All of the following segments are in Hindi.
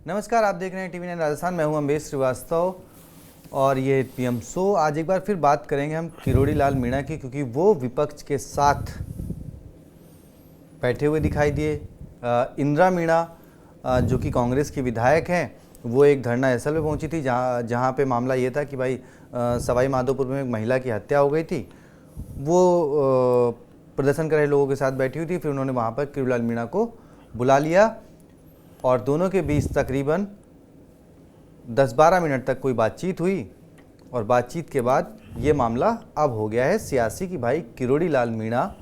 नमस्कार, आप देख रहे हैं TV9 राजस्थान। मैं हूं अम्बेश श्रीवास्तव और ये PM शो। आज एक बार फिर बात करेंगे हम किरोड़ी लाल मीणा की, क्योंकि वो विपक्ष के साथ बैठे हुए दिखाई दिए। इंदिरा मीणा जो कि कांग्रेस की विधायक हैं, वो एक धरना स्थल पे पहुंची थी जहां पे मामला ये था कि भाई सवाई माधोपुर में एक महिला की हत्या हो गई थी। वो प्रदर्शन कर रहे लोगों के साथ बैठी हुई थी। फिर उन्होंने वहाँ पर किरोड़ी लाल मीणा को बुला लिया और दोनों के बीच तकरीबन 10-12 मिनट तक कोई बातचीत हुई और बातचीत के बाद ये मामला अब हो गया है सियासी कि भाई किरोड़ी लाल मीणा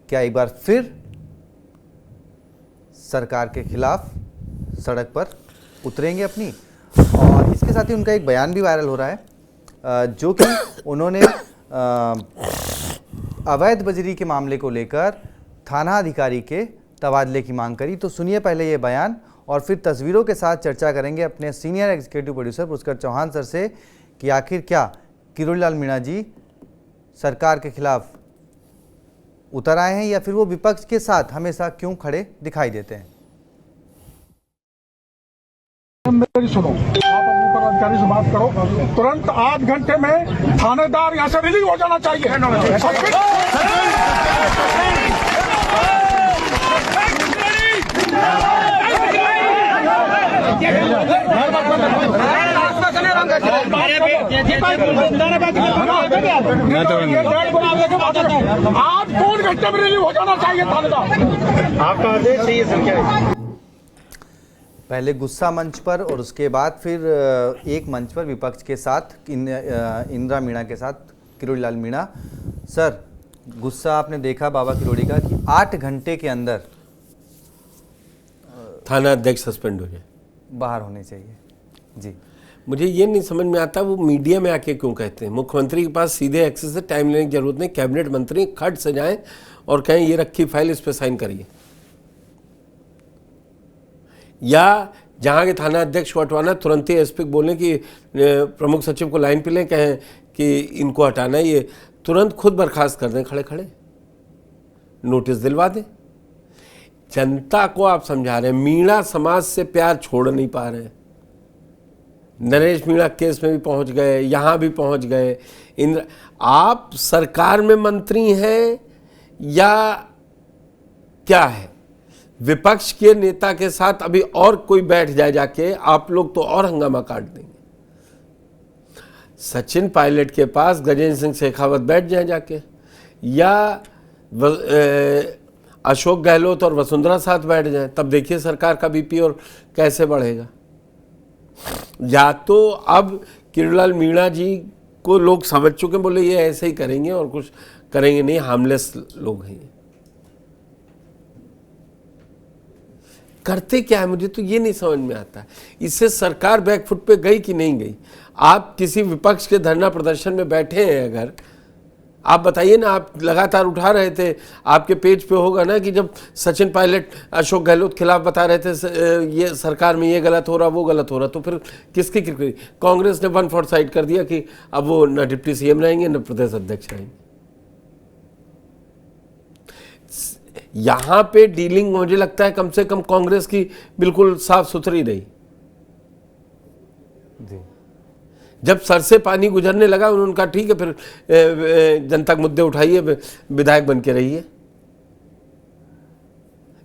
क्या एक बार फिर सरकार के खिलाफ सड़क पर उतरेंगे अपनी। और इसके साथ ही उनका एक बयान भी वायरल हो रहा है जो कि उन्होंने अवैध बजरी के मामले को लेकर थाना अधिकारी के तबादले की मांग करी। तो सुनिए पहले ये बयान और फिर तस्वीरों के साथ चर्चा करेंगे अपने senior executive producer Pushkar Chauhan sir से कि आखिर क्या किरोड़ी लाल मीणा जी सरकार के खिलाफ उतर आए हैं या फिर वो विपक्ष के साथ हमेशा क्यों खड़े दिखाई देते हैं। मेरी सुनो, आप ऊपर अधिकारी से बात करो। तुरंत 8 घंटे में थानेदार यहाँ से रिलीज हो जाना चाहिए। आज 2 घंटे में रिलीज हो जाना चाहिए थानेदार। आपका आदेश है, ये संख्या है। पहले गुस्सा मंच पर और उसके बाद फिर एक मंच पर विपक्ष के साथ इंदिरा मीणा के साथ किरोड़ी लाल मीणा। सर, गुस्सा आपने देखा बाबा किरोड़ी का कि 8 घंटे के अंदर थाना अध्यक्ष सस्पेंड हो जाए, बाहर होने चाहिए। जी, मुझे ये नहीं समझ में आता वो मीडिया में आके क्यों कहते हैं। मुख्यमंत्री के पास सीधे एक्सेस है, टाइम लेने की जरूरत नहीं। कैबिनेट मंत्री खट सजाएं और कहें ये रखी फाइल, इस पर साइन करिए, या जहाँ के थाना अध्यक्ष को हटवाना तुरंत ही एसपी को बोलें कि प्रमुख सचिव को लाइन पे लें, कहें कि इनको हटाना है, ये तुरंत खुद बर्खास्त कर दें, खड़े खड़े नोटिस दिलवा दें। जनता को आप समझा रहे हैं, मीणा समाज से प्यार छोड़ नहीं पा रहे हैं। नरेश मीणा केस में भी पहुंच गए, यहाँ भी पहुंच गए। आप सरकार में मंत्री हैं या क्या है? विपक्ष के नेता के साथ अभी और कोई बैठ जाए जाके, आप लोग तो और हंगामा काट देंगे। सचिन पायलट के पास गजेंद्र सिंह शेखावत बैठ जाए जाके, या अशोक गहलोत और वसुंधरा साथ बैठ जाए, तब देखिए सरकार का बीपी और कैसे बढ़ेगा। या तो अब किरोड़ी लाल मीणा जी को लोग समझ चुके, बोले ये ऐसे ही करेंगे और कुछ करेंगे नहीं, हार्मलेस लोग हैं। करते क्या है मुझे तो ये नहीं समझ में आता। इससे सरकार बैकफुट पे गई कि नहीं गई। आप किसी विपक्ष के धरना प्रदर्शन में बैठे हैं, अगर आप बताइए ना, आप लगातार उठा रहे थे, आपके पेज पे होगा ना कि जब सचिन पायलट अशोक गहलोत खिलाफ बता रहे थे ये सरकार में ये गलत हो रहा वो गलत हो रहा, तो फिर किसकी क्रिकेट? कांग्रेस ने 1/4 साइड कर दिया कि अब वो न डिप्टी CM रहेंगे न प्रदेश अध्यक्ष रहेंगे। यहां पे डीलिंग मुझे लगता है कम से कम कांग्रेस की बिल्कुल साफ सुथरी रही। जी, जब सर से पानी गुजरने लगा उन्होंने कहा ठीक है, फिर जनता के मुद्दे उठाइए, विधायक बन के रहिए।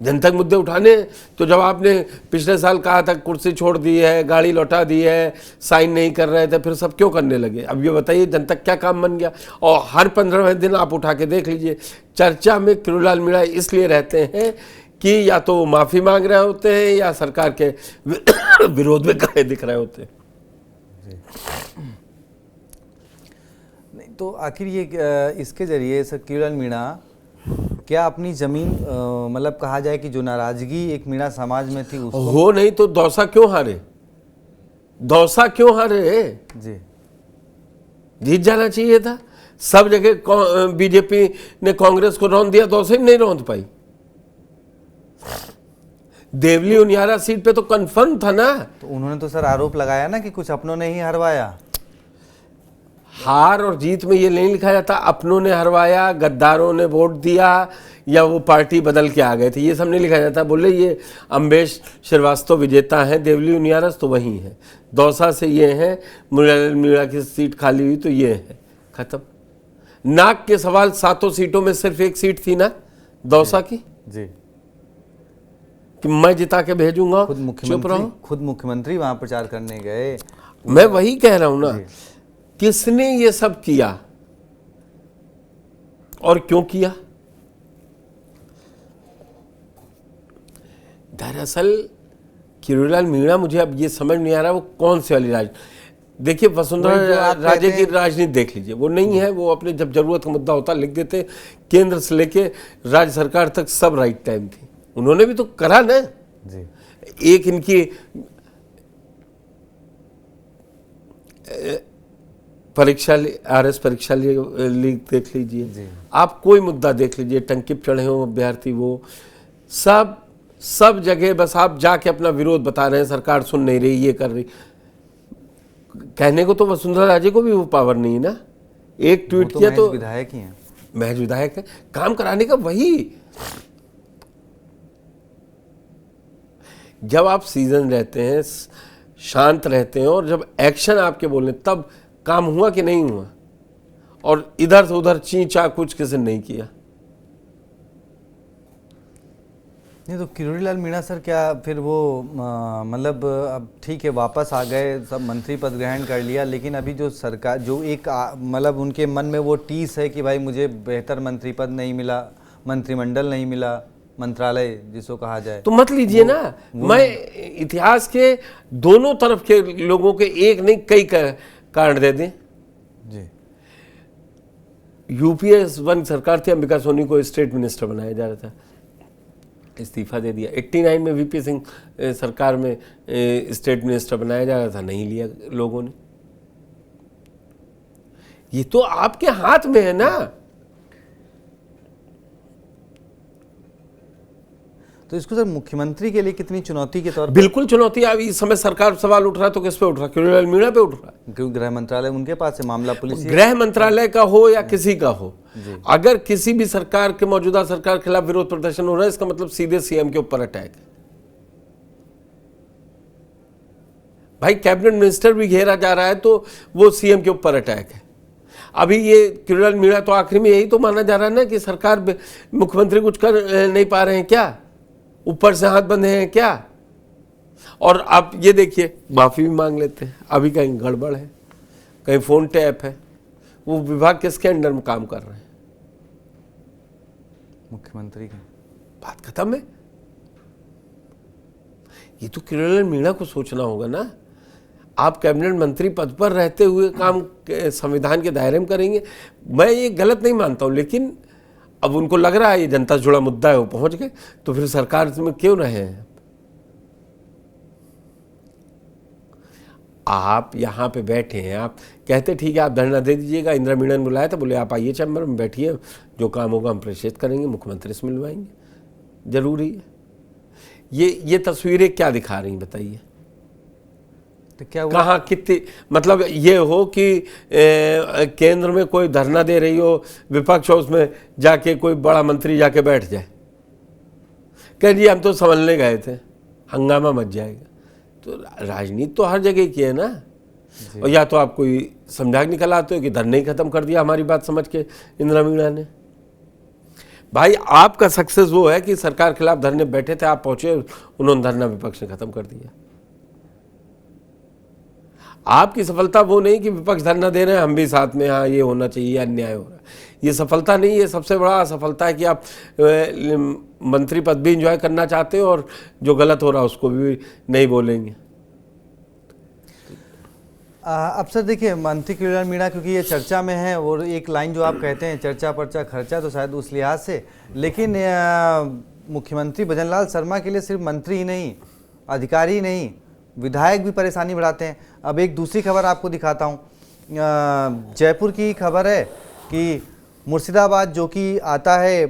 जनता के मुद्दे उठाने तो जब आपने पिछले साल कहा था कुर्सी छोड़ दी है, गाड़ी लौटा दी है, साइन नहीं कर रहे थे, फिर सब क्यों करने लगे? अब ये बताइए जनता क्या काम बन गया? और हर 15वें दिन आप उठा के देख लीजिए, चर्चा में किरोड़ी लाल मीणा इसलिए रहते हैं कि या तो माफ़ी मांग रहे होते हैं या सरकार के विरोध में खड़े दिख रहे होते हैं। नहीं तो आखिर ये इसके जरिए सर किरोड़ी लाल मीणा क्या अपनी जमीन मतलब कहा जाए कि जो नाराजगी एक मीणा समाज में थी उसको हो नहीं तो दौसा क्यों हारे? दौसा क्यों हारे? जी, जीत जाना चाहिए था। सब जगह बीजेपी ने कांग्रेस को रौंद दिया, दौसा ही नहीं रौंद पाई। देवली उनियारा सीट पे तो कंफर्म था ना। तो उन्होंने तो सर आरोप लगाया ना कि कुछ अपनों ने ही हरवाया। हार और जीत में ये नहीं लिखा जाता अपनों ने हरवाया, गद्दारों ने वोट दिया या वो पार्टी बदल के आ गए थे, ये सब नहीं लिखा जाता। बोले ये अम्बेश श्रीवास्तव विजेता हैं, देवली उनियारस तो वही है, दौसा से ये हैं, मुरलीलाल मीणा की सीट खाली हुई तो ये है, खत्म। नाक के सवाल 7 सीटों में सिर्फ एक सीट थी ना दौसा की, जी, कि मैं जिता के भेजूंगा, खुद मुख्यमंत्री वहां प्रचार करने गए। मैं वही कह रहा हूं ना, किसने ये सब किया और क्यों किया? दरअसल किरोड़ीलाल मीणा, मुझे अब ये समझ नहीं आ रहा वो कौन से वाली राजनीति। देखिए वसुंधरा राजे की राजनीति देख लीजिए, वो नहीं है, वो अपने जब जरूरत का मुद्दा होता लिख देते, केंद्र से लेके राज्य सरकार तक सब राइट टाइम थी, उन्होंने भी तो करा ना जी। एक इनकी परीक्षा RS परीक्षा लीग देख लीजिए, आप कोई मुद्दा देख लीजिए, टंकी पे चढ़े हो अभ्यर्थी, वो सब जगह बस आप जाके अपना विरोध बता रहे हैं, सरकार सुन नहीं रही, ये कर रही। कहने को तो वसुंधरा राजे को भी वो पावर नहीं है ना, एक ट्वीट किया तो विधायक ही हैं, महज विधायक है, काम कराने का वही। जब आप सीजन रहते हैं, शांत रहते हैं और जब एक्शन आपके बोलने, तब काम हुआ कि नहीं हुआ, और इधर से उधर चींचा कुछ किसी ने नहीं किया। नहीं तो किरोड़ीलाल मीणा सर क्या फिर वो मतलब अब ठीक है वापस आ गए, सब मंत्री पद ग्रहण कर लिया, लेकिन अभी जो सरकार जो एक मतलब उनके मन में वो टीस है कि भाई मुझे बेहतर मंत्री पद नहीं मिला, मंत्रिमंडल नहीं मिला, मंत्रालय जिसको कहा जाए, तो मत लीजिए ना। मैं इतिहास के दोनों तरफ के लोगों के एक नहीं कई कारण दे दें जी। UPA 1 सरकार थी, अंबिका सोनी को स्टेट मिनिस्टर बनाया जा रहा था, इस्तीफा दे दिया। 89 में VP सिंह सरकार में स्टेट मिनिस्टर बनाया जा रहा था, नहीं लिया लोगों ने। ये तो आपके हाथ में है ना। तो इसको सर मुख्यमंत्री के लिए कितनी चुनौती के तौर पर? बिल्कुल चुनौती। अब इस समय सरकार सवाल उठ रहा है तो किस पे उठ रहा है? किरोड़ीलाल मीणा पे उठ रहा है, क्योंकि गृह मंत्रालय उनके पास है, मामला पुलिस गृह मंत्रालय का हो या किसी का हो, अगर किसी भी सरकार के मौजूदा सरकार के खिलाफ विरोध प्रदर्शन हो रहा है, इसका मतलब सीधे CM के ऊपर अटैक है। भाई कैबिनेट मिनिस्टर भी घेरा जा रहा है तो वो CM के ऊपर अटैक है। अभी ये किरोड़ीलाल मीणा तो आखिर में यही तो माना जा रहा है ना कि सरकार मुख्यमंत्री कुछ कर नहीं पा रहे हैं क्या, ऊपर से हाथ बंधे हैं क्या। और आप ये देखिए माफी भी मांग लेते हैं, अभी कहीं गड़बड़ है, कहीं फोन टैप है, वो विभाग किसके अंडर में काम कर रहे हैं? मुख्यमंत्री की। बात खत्म है। ये तो किरोड़ीलाल मीणा को सोचना होगा ना। आप कैबिनेट मंत्री पद पर रहते हुए काम संविधान के दायरे में करेंगे, मैं ये गलत नहीं मानता हूं, लेकिन अब उनको लग रहा है ये जनता से जुड़ा मुद्दा है, वो पहुंच गए, तो फिर सरकार में क्यों रहे हैं? आप यहाँ पे बैठे हैं, आप कहते ठीक है आप धरना दे दीजिएगा, इंदिरा मीणा ने बुलाया था, बोले आप आइए चैम्बर में बैठिए, जो काम होगा हम प्रेषित करेंगे, मुख्यमंत्री से मिलवाएंगे, जरूरी है। ये तस्वीरें क्या दिखा रही बताइए? तो क्या कहाँ कितनी, मतलब ये हो कि केंद्र में कोई धरना दे रही हो, विपक्ष हो, उसमें जाके कोई बड़ा मंत्री जाके बैठ जाए, कह जी हम तो समझने गए थे, हंगामा मच जाएगा। तो राजनीति तो हर जगह की है ना। और या तो आप कोई समझा के निकल आते हो कि धरना ही खत्म कर दिया हमारी बात समझ के इंदिरा मीणा ने। भाई आपका सक्सेस वो है कि सरकार के खिलाफ धरने बैठे थे, आप पहुंचे, उन्होंने धरना विपक्ष ने खत्म कर दिया। आपकी सफलता वो नहीं कि विपक्ष धरना दे रहे हैं हम भी साथ में, हाँ ये होना चाहिए, अन्याय हो रहा है, ये सफलता नहीं है। सबसे बड़ा सफलता है कि आप मंत्री पद भी एंजॉय करना चाहते हो और जो गलत हो रहा है उसको भी नहीं बोलेंगे। अब सर देखिए मंत्री किरोड़ीलाल मीणा क्योंकि ये चर्चा में है, और एक लाइन जो आप कहते हैं चर्चा पर्चा खर्चा, तो शायद उस लिहाज से, लेकिन मुख्यमंत्री भजनलाल शर्मा के लिए सिर्फ मंत्री ही नहीं, अधिकारी ही नहीं, विधायक भी परेशानी बढ़ाते हैं। अब एक दूसरी खबर आपको दिखाता हूँ, जयपुर की खबर है कि मुर्शिदाबाद जो कि आता है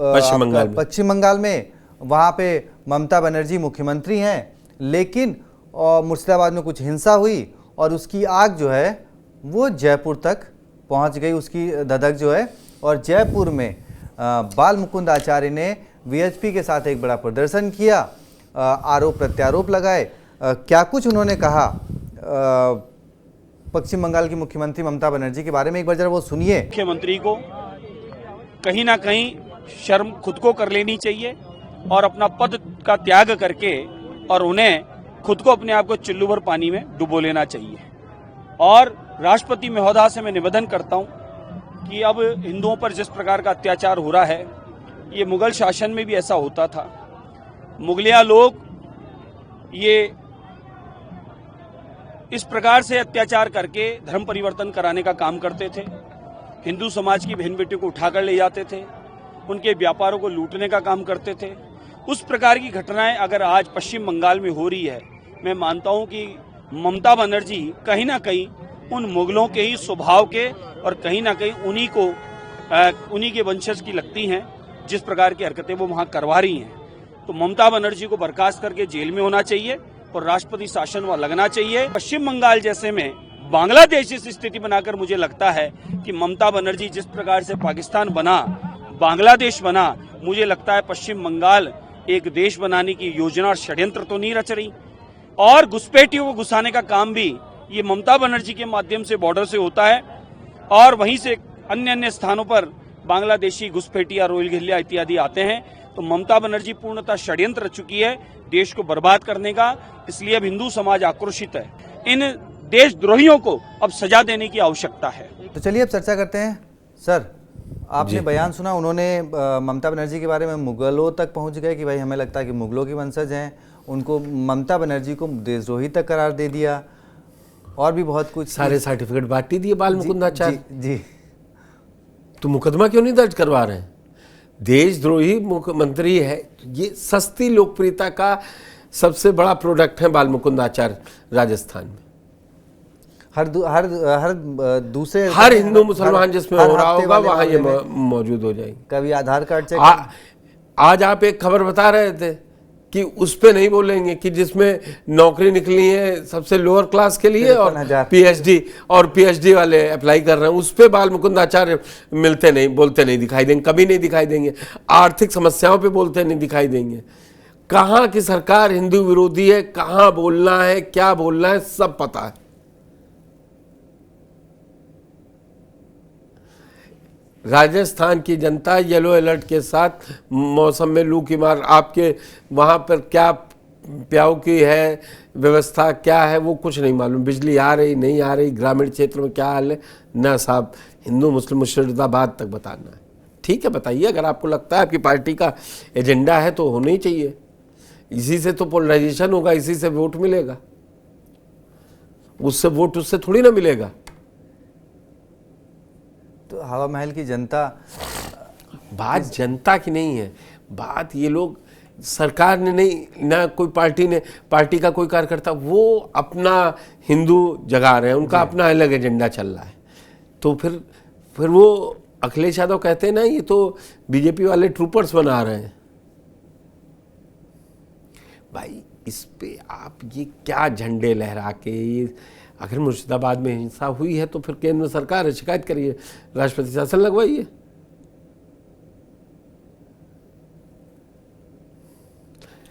पश्चिम बंगाल में, वहाँ पे ममता बनर्जी मुख्यमंत्री हैं, लेकिन मुर्शिदाबाद में कुछ हिंसा हुई और उसकी आग जो है वो जयपुर तक पहुंच गई, उसकी धधक जो है। और जयपुर में बाल मुकुंद आचार्य ने वीएचपी के साथ एक बड़ा प्रदर्शन किया, आरोप प्रत्यारोप लगाए। क्या कुछ उन्होंने कहा पश्चिम बंगाल की मुख्यमंत्री ममता बनर्जी के बारे में, एक बार जरा वो सुनिए। मुख्यमंत्री को कहीं ना कहीं शर्म खुद को कर लेनी चाहिए और अपना पद का त्याग करके और उन्हें खुद को अपने आप को चुल्लू भर पानी में डुबो लेना चाहिए। और राष्ट्रपति महोदय से मैं निवेदन करता हूं कि अब हिंदुओं पर जिस प्रकार का अत्याचार हो रहा है, ये मुगल शासन में भी ऐसा होता था। मुगलिया लोग ये इस प्रकार से अत्याचार करके धर्म परिवर्तन कराने का काम करते थे। हिंदू समाज की बहन बेटियों को उठाकर ले जाते थे, उनके व्यापारों को लूटने का काम करते थे। उस प्रकार की घटनाएं अगर आज पश्चिम बंगाल में हो रही है, मैं मानता हूं कि ममता बनर्जी कहीं ना कहीं उन मुगलों के ही स्वभाव के और कहीं ना कहीं उन्हीं के वंशज की लगती हैं, जिस प्रकार की हरकतें वो वहां करवा रही हैं। तो ममता बनर्जी को बर्खास्त करके जेल में होना चाहिए और राष्ट्रपति शासन वहां लगना चाहिए। पश्चिम बंगाल जैसे में बांग्लादेश जैसी स्थिति बनाकर मुझे लगता है कि ममता बनर्जी जिस प्रकार से पाकिस्तान बना, बांग्लादेश बना, मुझे लगता है पश्चिम बंगाल एक देश बनाने की योजना और षड्यंत्र तो नहीं रच रही। और घुसपैठियों को घुसाने का काम भी ये ममता बनर्जी के माध्यम से बॉर्डर से होता है और वहीं से अन्य अन्य स्थानों पर बांग्लादेशी घुसपैठिया, रोहिंग्या इत्यादि आते हैं। तो ममता बनर्जी पूर्णतः षड्यंत्र रच चुकी है देश को बर्बाद करने का। इसलिए अब हिंदू समाज आक्रोशित है। इन देशद्रोहियों को अब सजा देने की आवश्यकता है। तो चलिए अब चर्चा करते हैं। सर, आपने बयान सुना, उन्होंने ममता बनर्जी के बारे में मुगलों तक पहुंच गए कि भाई हमें लगता है कि मुगलों की वंशज हैं, उनको ममता बनर्जी को देशद्रोही तक करार दे दिया और भी बहुत कुछ। सारे सर्टिफिकेट बांट दिए बाल मुकुंद आचार्य। जी, तो मुकदमा क्यों नहीं दर्ज करवा रहे हैं? देशद्रोही मुख्यमंत्री है, ये सस्ती लोकप्रियता का सबसे बड़ा प्रोडक्ट है बाल मुकुंद आचार्य राजस्थान में। हर दूसरे हर हिंदू मुसलमान जिसमें हो रहा होगा वहां ये मौजूद हो जाएंगे। कभी आधार कार्ड चेक। आज आप एक खबर बता रहे थे कि उस पे नहीं बोलेंगे कि जिसमें नौकरी निकली है सबसे लोअर क्लास के लिए और पीएचडी वाले अप्लाई कर रहे हैं, उस पे बाल मुकुंद आचार्य मिलते नहीं, बोलते नहीं दिखाई देंगे, कभी नहीं दिखाई देंगे। आर्थिक समस्याओं पे बोलते नहीं दिखाई देंगे। कहाँ की सरकार हिंदू विरोधी है, कहाँ बोलना है, क्या बोलना है, सब पता है। राजस्थान की जनता येलो अलर्ट के साथ मौसम में लू की मार, आपके वहाँ पर क्या प्याऊ की है व्यवस्था, क्या है वो कुछ नहीं मालूम। बिजली आ रही नहीं आ रही, ग्रामीण क्षेत्र में क्या हाल है ना साहब। हिंदू मुस्लिम मुर्शिदाबाद तक बताना है। ठीक है, बताइए। अगर आपको लगता है आपकी पार्टी का एजेंडा है तो होना ही चाहिए। इसी से तो पोलराइजेशन होगा, इसी से वोट मिलेगा। उससे वोट उससे थोड़ी ना मिलेगा। तो हवा महल की जनता, बात जनता की नहीं है, बात ये लोग सरकार ने नहीं, ना कोई पार्टी का कोई कार्यकर्ता, वो अपना हिंदू जगा रहे हैं, उनका अपना अलग एजेंडा चल रहा है। तो फिर वो अखिलेश यादव कहते हैं ना, ये तो बीजेपी वाले ट्रूपर्स बना रहे हैं। भाई इस पे आप ये क्या झंडे लहरा के, ये आखिर मुर्शिदाबाद में हिंसा हुई है तो फिर केंद्र सरकार है, शिकायत करिए, राष्ट्रपति शासन लगवाइए।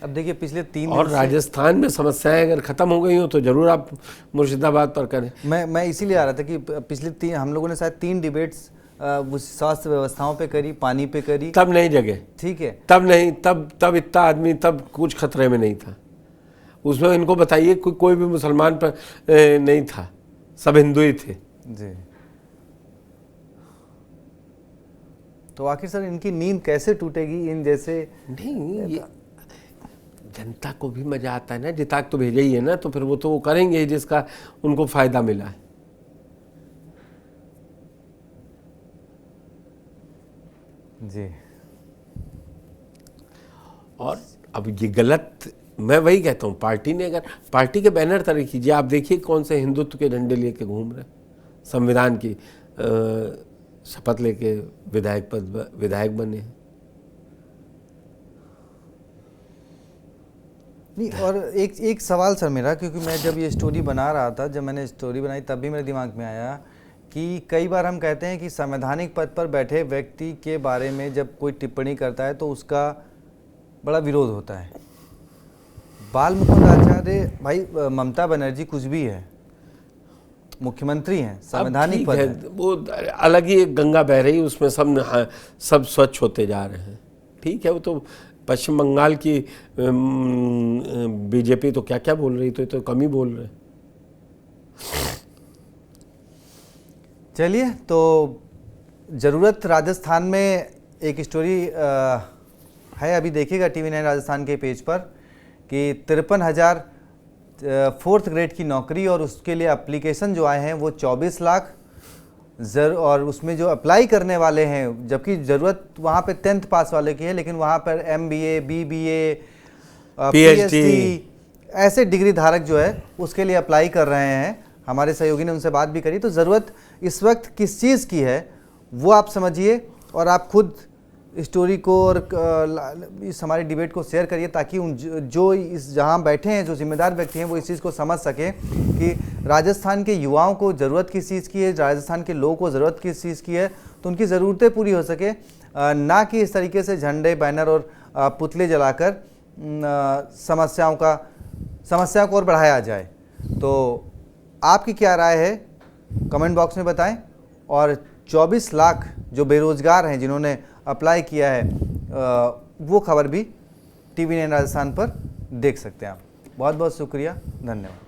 अब देखिए पिछले 3 और राजस्थान में समस्याएं अगर खत्म हो गई हो तो जरूर आप मुर्शिदाबाद पर करें। मैं इसीलिए आ रहा था कि पिछले हम लोगों ने शायद 3 डिबेट्स स्वास्थ्य व्यवस्थाओं पे करी, पानी पे करी, तब नहीं जगे। ठीक है, तब नहीं, तब इतना आदमी तब कुछ खतरे में नहीं था। उसमें इनको बताइए कोई भी मुसलमान पर नहीं था, सब हिंदू ही थे जी। तो आखिर सर इनकी नींद कैसे टूटेगी इन जैसे? नहीं, ये जनता को भी मजा आता है ना, जिताक तो भेजा ही है ना, तो फिर वो तो वो करेंगे जिसका उनको फायदा मिला है। जी। और अब ये गलत, मैं वही कहता हूँ, पार्टी ने अगर पार्टी के बैनर तरह कीजिए, आप देखिए कौन से हिंदुत्व के झंडे लेके घूम रहे, संविधान की शपथ लेके विधायक बने हैं। नहीं, और एक सवाल सर मेरा, क्योंकि मैं जब ये स्टोरी बना रहा था, जब मैंने स्टोरी बनाई तब भी मेरे दिमाग में आया कि कई बार हम कहते हैं कि संवैधानिक पद पर बैठे व्यक्ति के बारे में जब कोई टिप्पणी करता है तो उसका बड़ा विरोध होता है। बाल मुकुंद आचार्य, भाई ममता बनर्जी कुछ भी है, मुख्यमंत्री हैं, संवैधानिक पद है, वो अलग ही एक गंगा बह रही, उसमें सब स्वच्छ होते जा रहे हैं। ठीक है, वो तो पश्चिम बंगाल की बीजेपी तो क्या क्या बोल रही, तो कम ही बोल रहे। चलिए, तो ज़रूरत राजस्थान में एक स्टोरी है, अभी देखिएगा TV9 राजस्थान के पेज पर कि 53,000 4th ग्रेड की नौकरी, और उसके लिए एप्लीकेशन जो आए हैं वो 24 लाख, और उसमें जो अप्लाई करने वाले हैं, जबकि ज़रूरत वहाँ पे 10th पास वाले की है, लेकिन वहाँ पर MBA, BBA, PhD ऐसे डिग्री धारक जो है उसके लिए अप्लाई कर रहे हैं। हमारे सहयोगी ने उनसे बात भी करी। तो ज़रूरत इस वक्त किस चीज़ की है वो आप समझिए, और आप खुद स्टोरी को और इस हमारी डिबेट को शेयर करिए, ताकि जो इस जहां बैठे हैं, जो जिम्मेदार व्यक्ति हैं, वो इस चीज़ को समझ सकें कि राजस्थान के युवाओं को ज़रूरत किस चीज़ की है, राजस्थान के लोगों को ज़रूरत किस चीज़ की है, तो उनकी ज़रूरतें पूरी हो सके, ना कि इस तरीके से झंडे, बैनर और पुतले जलाकर समस्या को और बढ़ाया जाए। तो आपकी क्या राय है कमेंट बॉक्स में बताएं, और 24 लाख जो बेरोजगार हैं जिन्होंने अप्लाई किया है, वो खबर भी TV9 राजस्थान पर देख सकते हैं आप। बहुत बहुत शुक्रिया, धन्यवाद।